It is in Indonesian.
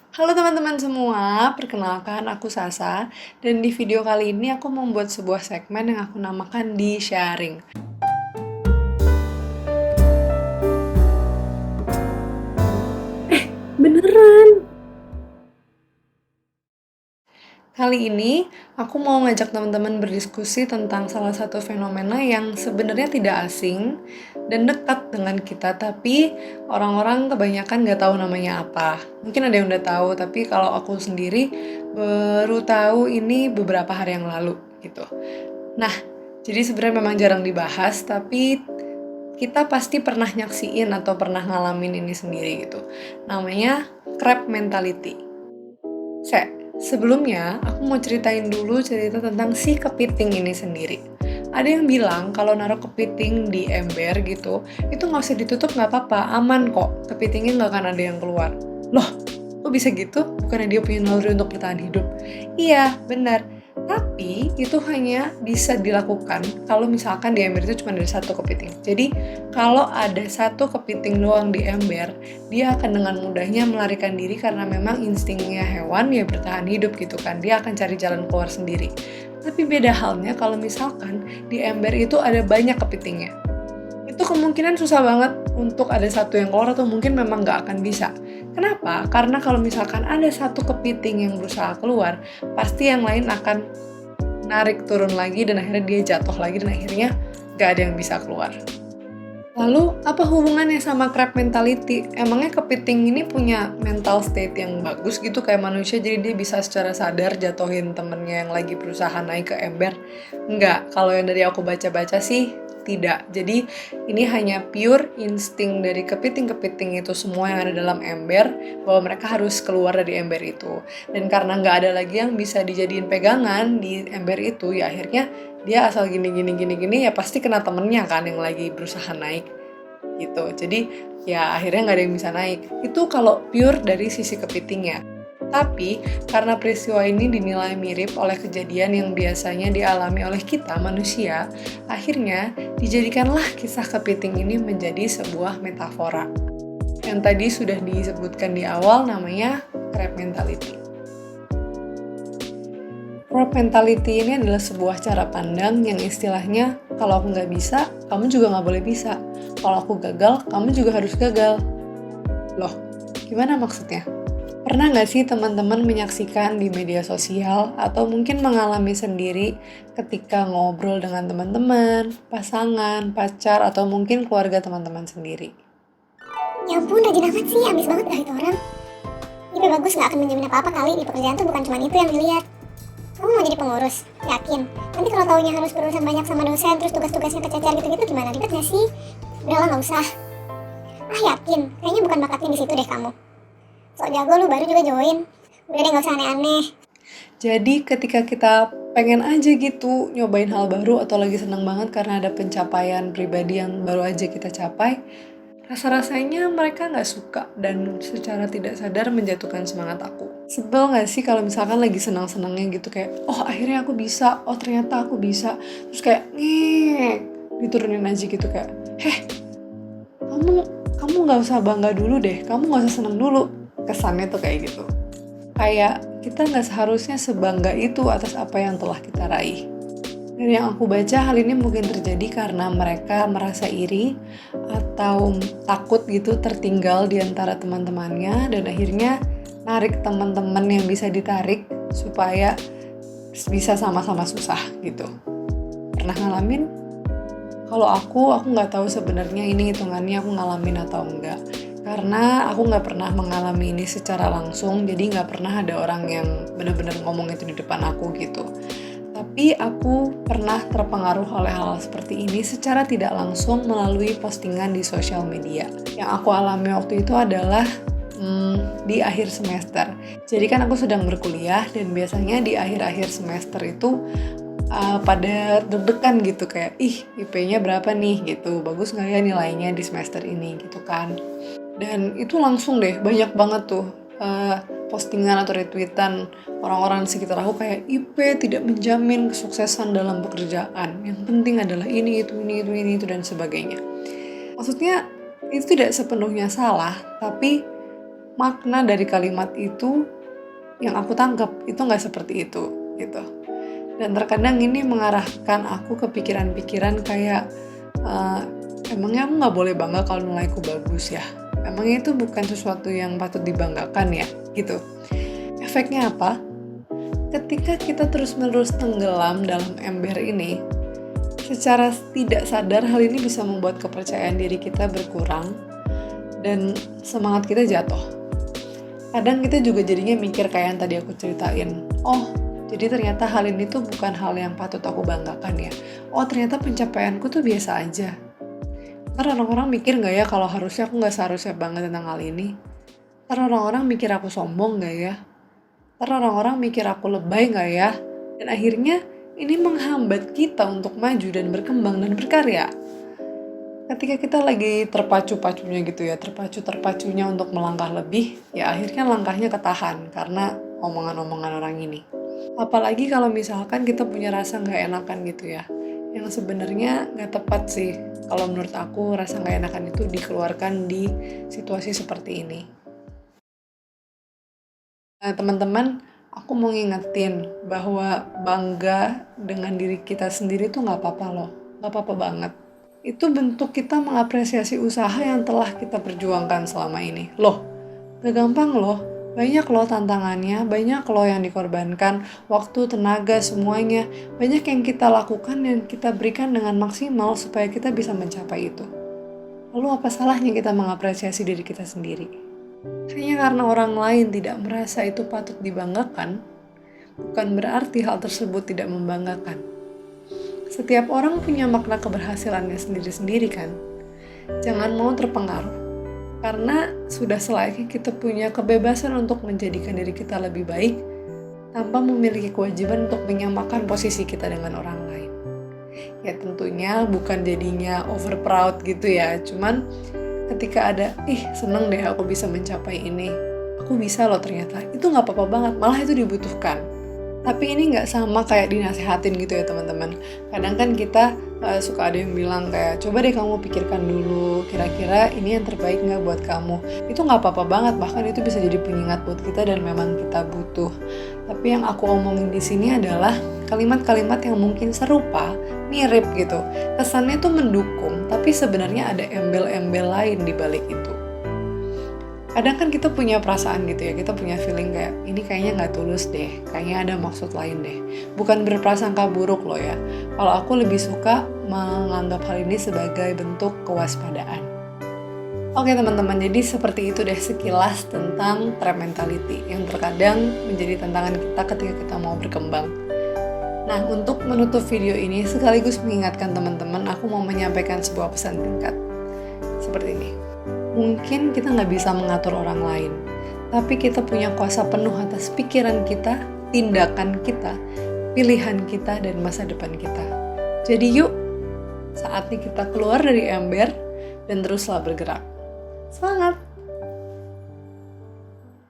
Halo teman-teman semua, perkenalkan aku Sasa, dan di video kali ini aku membuat sebuah segmen yang aku namakan di sharing. Beneran. Kali ini aku mau ngajak teman-teman berdiskusi tentang salah satu fenomena yang sebenarnya tidak asing dan dekat dengan kita, tapi orang-orang kebanyakan nggak tahu namanya apa. Mungkin ada yang udah tahu, tapi kalau aku sendiri baru tahu ini beberapa hari yang lalu gitu. Nah, jadi sebenarnya memang jarang dibahas, tapi kita pasti pernah nyaksiin atau pernah ngalamin ini sendiri gitu. Namanya crab mentality. Sebelumnya aku mau ceritain dulu cerita tentang si kepiting ini sendiri. Ada yang bilang kalau naruh kepiting di ember gitu, itu nggak usah ditutup nggak apa-apa, aman kok, kepitingnya nggak akan ada yang keluar. Loh, kok bisa gitu? Bukannya dia punya naluri untuk bertahan hidup? Iya, benar. Tapi itu hanya bisa dilakukan kalau misalkan di ember itu cuma ada satu kepiting. Jadi kalau ada satu kepiting doang di ember, dia akan dengan mudahnya melarikan diri karena memang instingnya hewan ya bertahan hidup gitu kan. Dia akan cari jalan keluar sendiri. Tapi beda halnya kalau misalkan di ember itu ada banyak kepitingnya. Itu kemungkinan susah banget untuk ada satu yang keluar atau mungkin memang nggak akan bisa. Kenapa? Karena kalau misalkan ada satu kepiting yang berusaha keluar, pasti yang lain akan narik turun lagi dan akhirnya dia jatuh lagi dan akhirnya nggak ada yang bisa keluar. Lalu, apa hubungannya sama crab mentality? Emangnya kepiting ini punya mental state yang bagus gitu kayak manusia, jadi dia bisa secara sadar jatuhin temennya yang lagi berusaha naik ke ember? Enggak, kalau yang dari aku baca-baca sih tidak. Jadi, ini hanya pure insting dari kepiting-kepiting itu semua yang ada dalam ember, bahwa mereka harus keluar dari ember itu. Dan karena nggak ada lagi yang bisa dijadiin pegangan di ember itu, ya akhirnya dia asal gini ya pasti kena temennya kan yang lagi berusaha naik gitu. Jadi ya akhirnya nggak ada yang bisa naik. Itu kalau pure dari sisi kepitingnya. Tapi karena peristiwa ini dinilai mirip oleh kejadian yang biasanya dialami oleh kita manusia, akhirnya dijadikanlah kisah kepiting ini menjadi sebuah metafora. Yang tadi sudah disebutkan di awal namanya crab mentality. Crab mentality ini adalah sebuah cara pandang yang istilahnya kalau aku nggak bisa, kamu juga nggak boleh bisa. Kalau aku gagal, kamu juga harus gagal. Loh, gimana maksudnya? Pernah nggak sih teman-teman menyaksikan di media sosial atau mungkin mengalami sendiri ketika ngobrol dengan teman-teman, pasangan, pacar, atau mungkin keluarga teman-teman sendiri? Ya ampun, rajin amat sih, ambis banget dah itu orang. IP bagus gak akan menjamin apa-apa kali, di pekerjaan tuh bukan cuma itu yang dilihat. Kamu mau jadi pengurus? Yakin? Nanti kalau taunya harus berurusan banyak sama dosen, terus tugas-tugasnya kececer gitu-gitu gimana? Ribet gak sih? Udahlah gak usah. Ah yakin, kayaknya bukan bakatnya di situ deh kamu. Sok jago lu baru juga join. Udah deh gak usah aneh-aneh. Jadi ketika kita pengen aja gitu nyobain hal baru atau lagi seneng banget karena ada pencapaian pribadi yang baru aja kita capai, rasa-rasanya mereka nggak suka dan secara tidak sadar menjatuhkan semangat aku. Sebel nggak sih kalau misalkan lagi senang-senangnya gitu kayak, oh akhirnya aku bisa, oh ternyata aku bisa. Terus kayak, nih diturunin aja gitu kayak, kamu kamu nggak usah bangga dulu deh, kamu nggak usah seneng dulu. Kesannya tuh kayak gitu. Kayak kita nggak seharusnya sebangga itu atas apa yang telah kita raih. Dari yang aku baca, hal ini mungkin terjadi karena mereka merasa iri atau takut gitu tertinggal di antara teman-temannya dan akhirnya narik teman-teman yang bisa ditarik supaya bisa sama-sama susah gitu. Pernah ngalamin? Kalau aku nggak tahu sebenarnya ini hitungannya aku ngalamin atau enggak. Karena aku nggak pernah mengalami ini secara langsung, jadi nggak pernah ada orang yang benar-benar ngomong itu di depan aku gitu. Tapi aku pernah terpengaruh oleh hal seperti ini secara tidak langsung melalui postingan di sosial media. Yang aku alami waktu itu adalah di akhir semester. Jadi kan aku sedang berkuliah dan biasanya di akhir-akhir semester itu pada deg-degan gitu kayak, IP-nya berapa nih gitu, bagus nggak ya nilainya di semester ini gitu kan. Dan itu langsung deh banyak banget tuh postingan atau retweetan orang-orang di sekitar aku kayak IP tidak menjamin kesuksesan dalam pekerjaan. Yang penting adalah ini itu dan sebagainya. Maksudnya itu tidak sepenuhnya salah, tapi makna dari kalimat itu yang aku tangkap itu nggak seperti itu gitu. Dan terkadang ini mengarahkan aku ke pikiran-pikiran kayak emangnya aku nggak boleh bangga kalau nilaiku bagus ya? Emangnya itu bukan sesuatu yang patut dibanggakan ya? Gitu. Efeknya apa? Ketika kita terus-menerus tenggelam dalam ember ini, secara tidak sadar hal ini bisa membuat kepercayaan diri kita berkurang dan semangat kita jatuh. Kadang kita juga jadinya mikir kayak yang tadi aku ceritain, oh jadi ternyata hal ini tuh bukan hal yang patut aku banggakan ya. Oh ternyata pencapaianku tuh biasa aja. Ntar orang-orang mikir gak ya kalau harusnya aku gak seharusnya bangga tentang hal ini? Ntar orang-orang mikir aku sombong gak ya? Ntar orang-orang mikir aku lebay gak ya? Dan akhirnya ini menghambat kita untuk maju dan berkembang dan berkarya. Ketika kita lagi terpacu-pacunya gitu ya, terpacu-terpacunya untuk melangkah lebih, ya akhirnya langkahnya ketahan karena omongan-omongan orang ini. Apalagi kalau misalkan kita punya rasa nggak enakan gitu ya, yang sebenarnya nggak tepat sih. Kalau menurut aku rasa nggak enakan itu dikeluarkan di situasi seperti ini. Nah, teman-teman, aku mau ngingetin bahwa bangga dengan diri kita sendiri tuh nggak apa-apa loh, nggak apa-apa banget. Itu bentuk kita mengapresiasi usaha yang telah kita perjuangkan selama ini. Loh, gak gampang loh. Banyak loh tantangannya, banyak loh yang dikorbankan, waktu, tenaga, semuanya. Banyak yang kita lakukan dan kita berikan dengan maksimal supaya kita bisa mencapai itu. Lalu apa salahnya kita mengapresiasi diri kita sendiri? Hanya karena orang lain tidak merasa itu patut dibanggakan, bukan berarti hal tersebut tidak membanggakan. Setiap orang punya makna keberhasilannya sendiri-sendiri kan? Jangan mau terpengaruh. Karena sudah selayaknya kita punya kebebasan untuk menjadikan diri kita lebih baik tanpa memiliki kewajiban untuk menyamakan posisi kita dengan orang lain. Ya tentunya bukan jadinya over proud gitu ya, cuman ketika ada, seneng deh aku bisa mencapai ini, aku bisa loh ternyata, itu gak apa-apa banget, malah itu dibutuhkan. Tapi ini gak sama kayak dinasehatin gitu ya teman-teman. Kadang kan kita suka ada yang bilang kayak, coba deh kamu pikirkan dulu, kira-kira ini yang terbaik gak buat kamu. Itu gak apa-apa banget, bahkan itu bisa jadi pengingat buat kita dan memang kita butuh. Tapi yang aku omongin di sini adalah kalimat-kalimat yang mungkin serupa, mirip gitu. Kesannya tuh mendukung, tapi sebenarnya ada embel-embel lain di balik itu. Kadang kan kita punya perasaan gitu ya, kita punya feeling kayak ini kayaknya nggak tulus deh, kayaknya ada maksud lain deh. Bukan berprasangka buruk loh ya. Kalau aku lebih suka menganggap hal ini sebagai bentuk kewaspadaan. Oke teman-teman, jadi seperti itu deh sekilas tentang trap mentality yang terkadang menjadi tantangan kita ketika kita mau berkembang. Nah, untuk menutup video ini sekaligus mengingatkan teman-teman, aku mau menyampaikan sebuah pesan singkat. Seperti ini. Mungkin kita nggak bisa mengatur orang lain, tapi kita punya kuasa penuh atas pikiran kita, tindakan kita, pilihan kita, dan masa depan kita. Jadi yuk, saatnya kita keluar dari ember dan teruslah bergerak. Semangat!